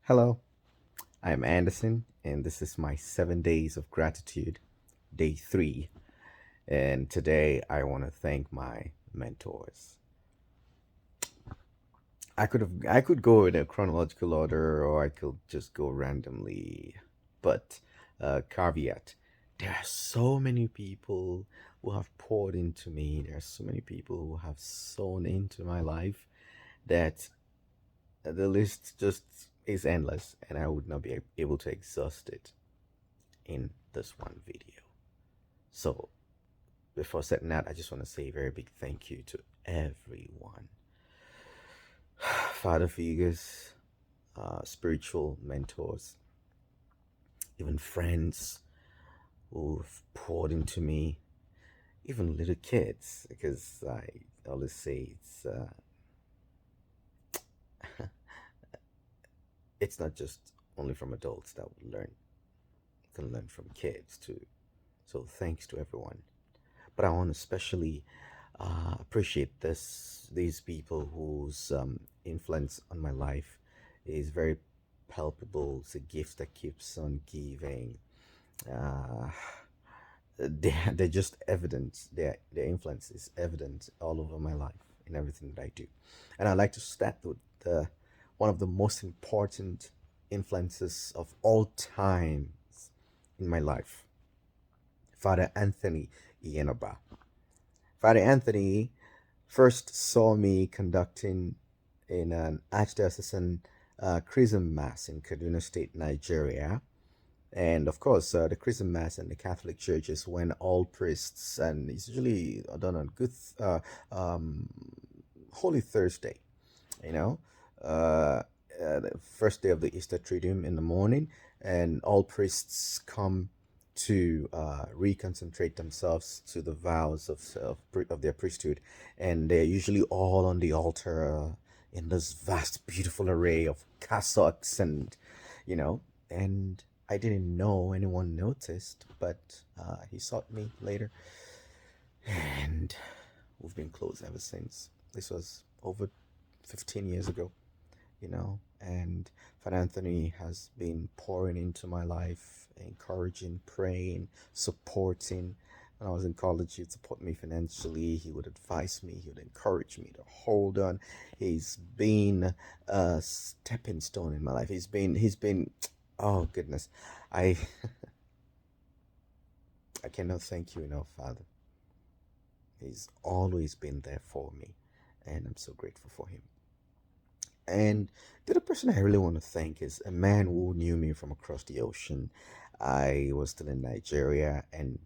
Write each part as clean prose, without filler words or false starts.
Hello, I'm Anderson, and this is my 7 days of gratitude, day 3. And today I want to thank my mentors. I could go in a chronological order, or I could just go randomly. But caveat: there are so many people who have poured into me. There are so many people who have sown into my life that the list just is endless, and I would not be able to exhaust it in this one video. So, before setting out, I just want to say a very big thank you to everyone: father figures, spiritual mentors, even friends who've poured into me, even little kids, because I always say it's not just only from adults that we learn, you can learn from kids too. So, thanks to everyone. But I want to especially appreciate these people whose influence on my life is very palpable. It's a gift that keeps on giving. Uh, they're just evident. Their influence is evident all over my life in everything that I do. And I'd like to start with one of the most important influences of all times in my life, Father Anthony Ienoba. Father Anthony first saw me conducting in an archdiocesan chrism mass in Kaduna State, Nigeria. And of course, the chrism mass in the Catholic Church is when all priests, and it's usually done on um, Holy Thursday, you know, uh, the first day of the Easter Triduum in the morning, and all priests come to reconcentrate themselves to the vows of their priesthood, and they're usually all on the altar in this vast, beautiful array of cassocks, and you know, and I didn't know anyone noticed, but he sought me later, and we've been close ever since. This was over 15 years ago, and Father Anthony has been pouring into my life, encouraging, praying, supporting. When I was in college, he'd support me financially. He would advise me. He would encourage me to hold on. He's been a stepping stone in my life. He's been, oh goodness, I I cannot thank you enough, Father. He's always been there for me, and I'm so grateful for him. And the other person I really want to thank is a man who knew me from across the ocean. I was still in Nigeria, and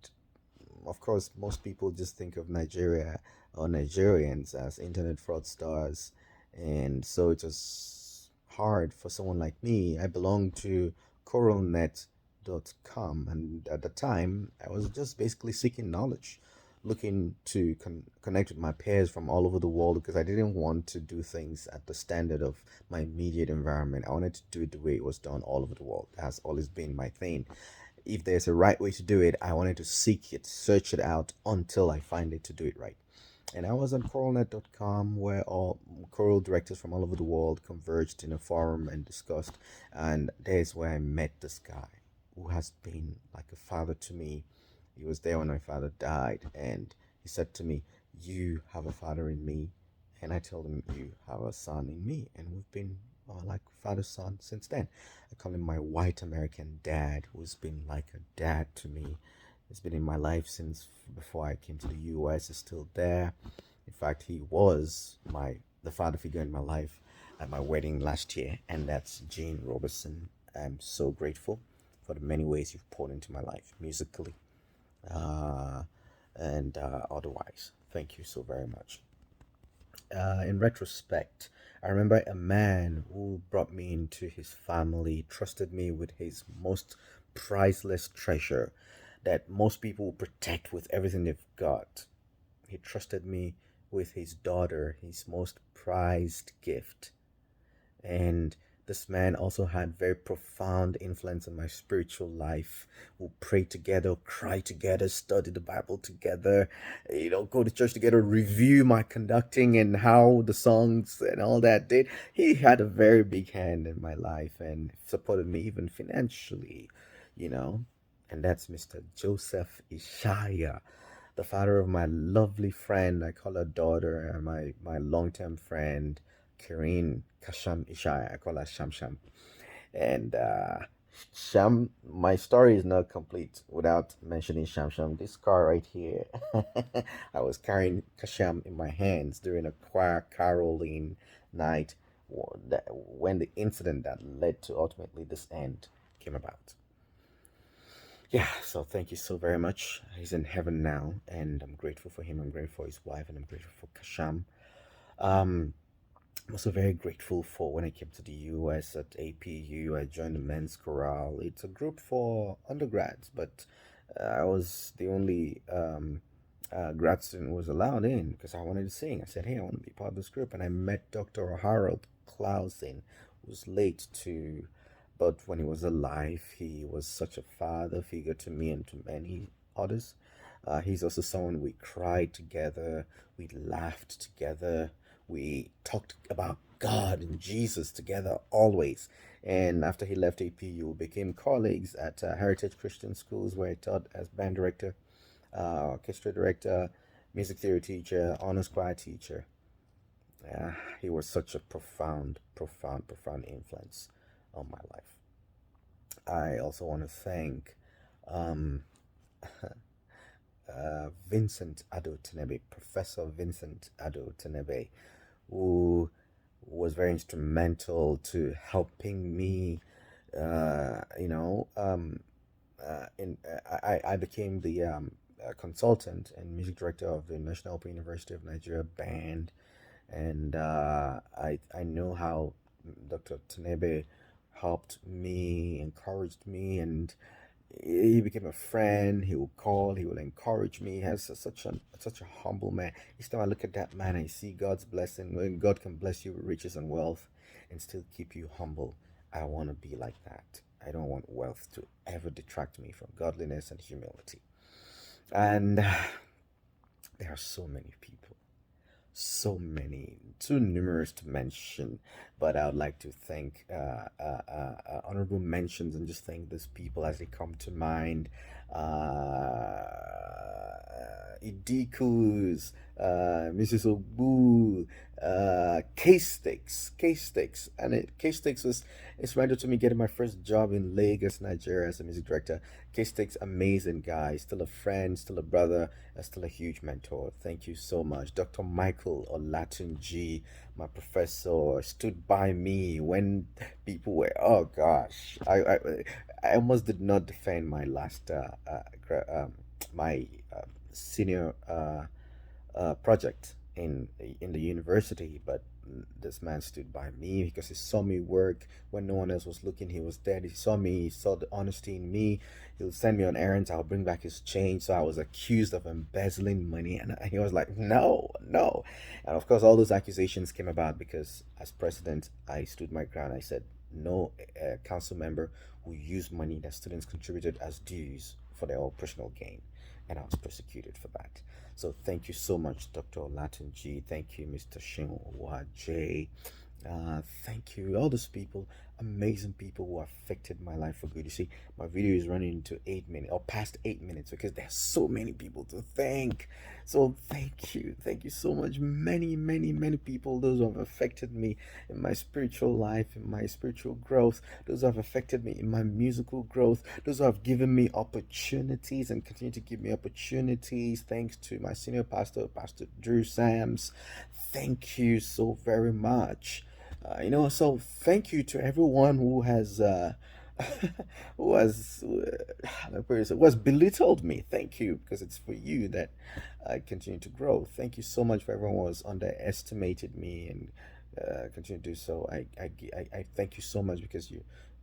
of course, most people just think of Nigeria or Nigerians as internet fraudsters. And so it was hard for someone like me. I belonged to coralnet.com, and at the time, I was just basically seeking knowledge, looking to connect with my peers from all over the world because I didn't want to do things at the standard of my immediate environment. I wanted to do it the way it was done all over the world. That has always been my thing. If there's a right way to do it, I wanted to seek it, search it out until I find it to do it right. And I was on coralnet.com where all choral directors from all over the world converged in a forum and discussed. And there's where I met this guy who has been like a father to me. He was there when my father died, and he said to me, "You have a father in me." And I told him, "You have a son in me." And we've been like father son since then. I call him my white American dad, who's been like a dad to me. He's been in my life since before I came to the US. He's still there. In fact, he was the father figure in my life at my wedding last year, and that's Gene Robertson. I'm so grateful for the many ways you've poured into my life, musically, uh, and otherwise. Thank you so very much. In retrospect, I remember a man who brought me into his family, trusted me with his most priceless treasure that most people will protect with everything they've got. He trusted me with his daughter, his most prized gift. And This man also had very profound influence on my spiritual life. We'll pray together, cry together, study the Bible together, go to church together, review my conducting and how the songs and all that did. He had a very big hand in my life and supported me even financially, you know. And that's Mr. Joseph Ishaya, the father of my lovely friend. I call her daughter, my long-term friend, Karine Kasham Ishaya. I call her Sham Sham. And Sham, my story is not complete without mentioning Sham Sham. This car right here, I was carrying Kasham in my hands during a choir caroling night when the incident that led to ultimately this end came about. Yeah, so thank you so very much. He's in heaven now, and I'm grateful for him. I'm grateful for his wife, and I'm grateful for Kasham. Um, I'm also very grateful for when I came to the US at APU. I joined the men's chorale. It's a group for undergrads, but I was the only grad student who was allowed in because I wanted to sing. I said, "Hey, I want to be part of this group," and I met Dr. Harold Clausen, who was late to, but when he was alive, he was such a father figure to me and to many others. He's also someone we cried together, we laughed together, we talked about God and Jesus together always. And after he left APU, we became colleagues at Heritage Christian Schools, where I taught as band director, orchestra director, music theory teacher, honors choir teacher. He was such a profound, profound, profound influence on my life. I also want to thank um, Vincent Ado Tenebe, Professor Vincent Ado Tenebe, who was very instrumental to helping me. I became the consultant and music director of the National Open University of Nigeria band, and I know how Dr. Tenebe helped me, encouraged me, and he became a friend. He will call, he will encourage me. He has such a humble man. Each time I look at that man, I see God's blessing. When God can bless you with riches and wealth and still keep you humble, I want to be like that. I don't want wealth to ever detract me from godliness and humility. And there are so many people, so many, too numerous to mention, but I would like to thank honorable mentions and just thank these people as they come to mind. Idikus, Mrs. Obu, K-Sticks, and K-Sticks was instrumental to me getting my first job in Lagos, Nigeria as a music director. K-Sticks, amazing guy, still a friend, still a brother, still a huge mentor. Thank you so much. Dr. Michael Olatunji, my professor, stood by me when people were, oh gosh, I almost did not defend my last, my senior project in the university, but this man stood by me because he saw me work when no one else was looking. He was there. He saw me. He saw the honesty in me. He'll send me on errands. I'll bring back his change. So I was accused of embezzling money, and he was like, "No, no." And of course, all those accusations came about because, as president, I stood my ground. I said, "No council member will use money that students contributed as dues for their own personal gain," and I was persecuted for that. So thank you so much, Dr. Latin G. Thank you, Mr. Shinwa J. Thank you, all those people, amazing people who affected my life for good. You see, my video is running into 8 minutes or past 8 minutes because there's so many people to thank. So thank you so much. Many, many, many people, those who have affected me in my spiritual life, in my spiritual growth, those who have affected me in my musical growth, those who have given me opportunities and continue to give me opportunities. Thanks to my senior pastor, Pastor Drew Sams. Thank you so very much. So thank you to everyone who has was was belittled me. Thank you, because it's for you that I continue to grow. Thank you so much for everyone who has underestimated me and continue to do so. I thank you so much because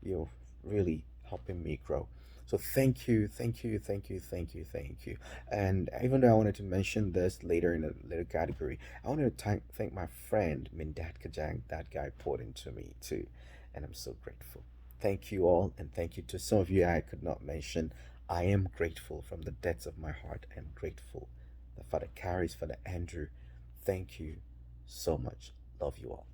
you're really helping me grow. So thank you, thank you, thank you, thank you, thank you. And even though I wanted to mention this later in a later category, I wanted to thank my friend Mindat Kajang. That guy poured into me too. and I'm so grateful. Thank you all, and thank you to some of you I could not mention. I am grateful from the depths of my heart. I am grateful. The Father carries, Father Andrew. Thank you so much. Love you all.